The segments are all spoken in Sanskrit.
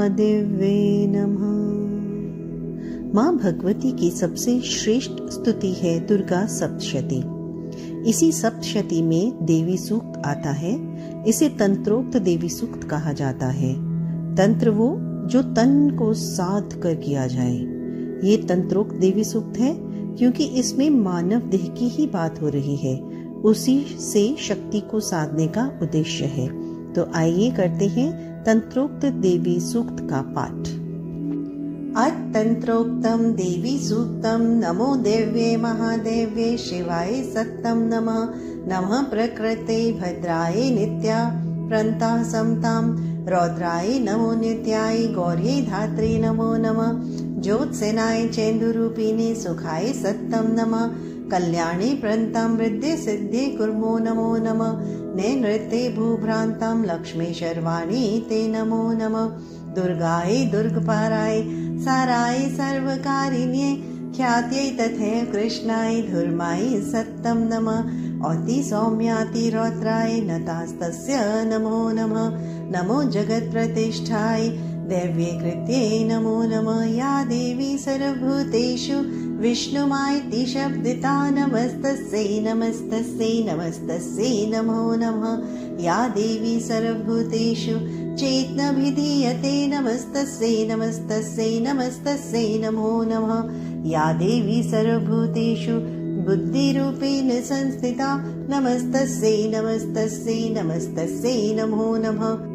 महादेव्ये नमः। माँ भगवती की सबसे श्रेष्ठ स्तुति है दुर्गा सप्तशती। इसी सप्तशती में देवी सूक्त आता है। इसे तंत्रोक्त देवी सूक्त कहा जाता है। तंत्र वो जो तन को साध कर किया जाए। ये तंत्रोक्त देवी सूक्त है क्योंकि इसमें मानव देह की ही बात हो रही है। उसी से शक्ति को साधने का उद्देश्य है। तो आइए करते हैं तंत्रोक्त देवी सूक्त का पाठ। तंत्रोक्तम देवी सूक्तम नमो देव्ये महादेव्ये शिवाय सत्तम नमः। नमः प्रकृते भद्राय नित्या प्रंता समताम रौद्राय नमो नित्याय गौर्ये धात्रे नमो नमः। ज्योत्सेनाय चेन्दुरूपिणे सुखाय सत्तम नमः। कल्याणे प्रंतां वृद्धि सिद्धि कुर्मो नमो नमः। नृत्ये भूभ्रांतां लक्ष्मी शर्वाणी ते नमो नमः। दुर्गाय दुर्गपाराय साराय सर्वकारिण्ये ख्यात्यै तथैव कृष्णाय धूर्माय सत्तम नमः। औति सौम्याति रौद्राय नतास्तस्य नमो नमः। नमो जगत्प्रतिष्ठाय दैव्ये कृत्ये नमो नमः। या देवी सर्वभूतेषु विष्णुमायति शब्दिता नमस्तस्यै नमस्तस्यै नमस्तस्यै नमो नमः। या देवी सर्वभूतेषु चेतनभिधीयते नमस्तस्यै नमस्तस्यै नमस्तस्यै नमो नमः। या देवी सर्वभूतेषु बुद्धिरूपेण संस्थिता नमस्तस्यै नमस्तस्यै नमस्तस्यै नमो नमः।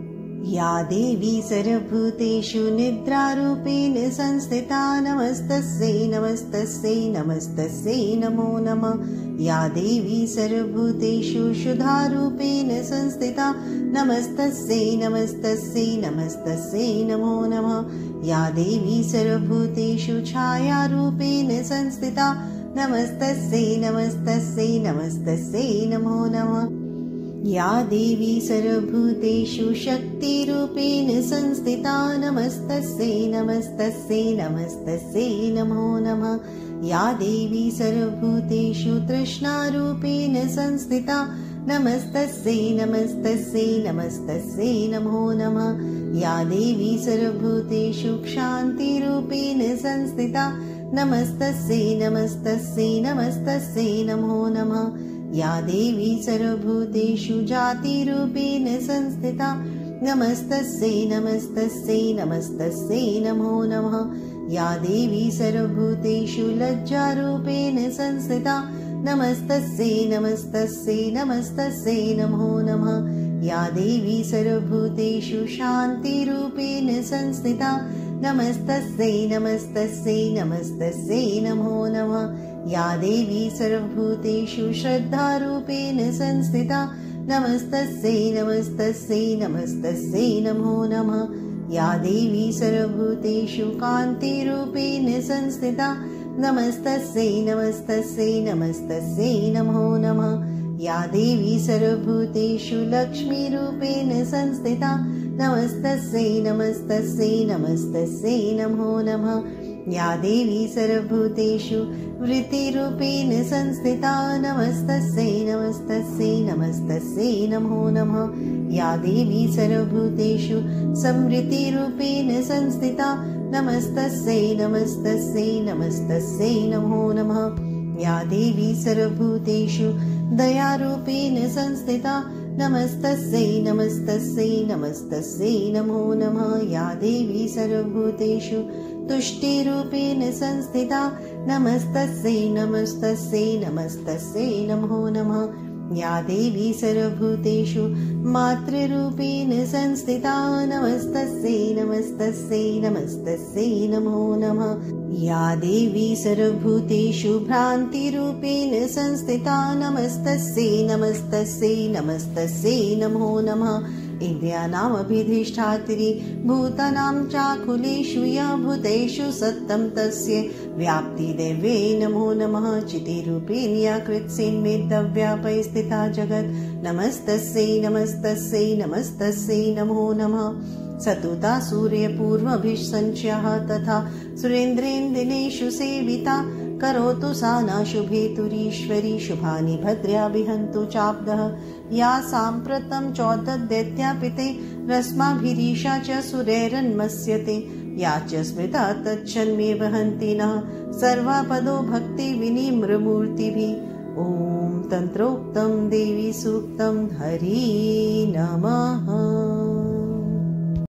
या देवी सर्वभूतेषु निद्रारूपेण संस्थिता नमस्तस्यै नमस्तस्यै नमस्तस्यै नमो नमः। या देवी सर्वभूतेषु शुद्धारूपेण संस्थिता नमस्तस्यै नमस्तस्यै नमस्तस्यै नमो नमः। या देवी सर्वभूतेषु छायारूपेण संस्थिता नमस्तस्यै नमस्तस्यै नमस्तस्यै नमो नमः। या देवी सर्वभूतेषु शक्तिरूपेण संस्थिता नमस्तस्यै नमस्तस्यै नमस्तस्यै नमो नमः। या देवी सर्वभूतेषु तृष्णारूपेण संस्थिता नमस्तस्यै नमस्तस्यै नमस्तस्यै नमो नमः। या देवी सर्वभूतेषु क्षान्तिरूपेण संस्थिता नमस्तस्यै नमस्तस्यै नमस्तस्यै नमो नमः। या देवी सर्वभूतेषु जातिरूपेण संस्थिता नमस्तस्यै नमस्तस्यै नमस्तस्यै नमो नमः। या देवी सर्वभूतेषु लज्जारूपेण संस्थिता नमस्तस्यै नमस्तस्यै नमस्तस्यै नमो नमः। या देवी सर्वभूतेषु शान्तिरूपेण संस्थिता नमस्तस्यै नमस्तस्यै नमस्तस्यै नमो नमः। या देवी सर्वभूतेषु श्रद्धारूपेण संस्थिता नमस्तस्यै नमस्तस्यै नमस्तस्यै नमो नमः। या देवी सर्वभूतेषु कान्तिरूपेण संस्थिता नमस्तस्यै नमस्तस्यै नमस्तस्यै नमो नमः। या देवी सर्वभूतेषु लक्ष्मीरूपेण संस्थिता नमस्तस्यै नमस्तस्यै नमस्तस्यै नमो नमः। या देवी सर्वभूतेषु वृत्तिरूपेण संस्थिता नमस्तस्यै नमस्तस्यै नमस्तस्यै नमो नमः। या देवी सर्वभूतेषु समृद्धिरूपेण संस्थिता नमस्तस्यै नमस्तस्यै नमस्तस्यै नमो नमः। या देवी सर्वभूतेषु दयारूपेण संस्थिता नमस्तस्यै नमस्तस्यै नमस्तस्यै नमो नमः। या देवी सर्वभूतेषु तुष्टिरूपेण संस्थिता नमस्तस्यै नमस्तस्यै नमस्तस्यै नमो नमः। या देवी सर्वभूतेषु मातृरूपेण संस्थिता नमस्तस्यै नमस्तस्यै नमस्तस्यै नमो नमः। या देवी सर्वभूतेषु भ्रान्तिरूपेण संस्थिता नमस्तस्यै नमस्तस्यै नमस्तस्यै नमो नमः। इन्द्रियाणामभिधिष्ठात्री भूतानां चाखुलेषु या भूतेषु सत्तं तस्य व्याप्तिदेव्यै नमो नमः। चितिरूपेण या कृत्स्नेद्व्यापै स्थिता जगत् नमस्तस्यै नमस्तस्यै नमस्तस्यै नमो नमः। सतुता सूर्यपूर्वभिः संच्यः तथा सुरेन्द्रेण दिनेषु सेविता करोतु सा न शुभेतुरीश्वरी शुभानि भद्र्या विहन्तु चाब्दः या साम्प्रतं चौददैत्यापिते रश्माभिरीशा च सुरैरन्मस्यते या च स्मृता तच्छन्मेव हन्ति नः सर्वापदो भक्ति विनिम्रमूर्तिभिः। ॐ तन्त्रोक्तं देवी सूक्तं हरि नमः।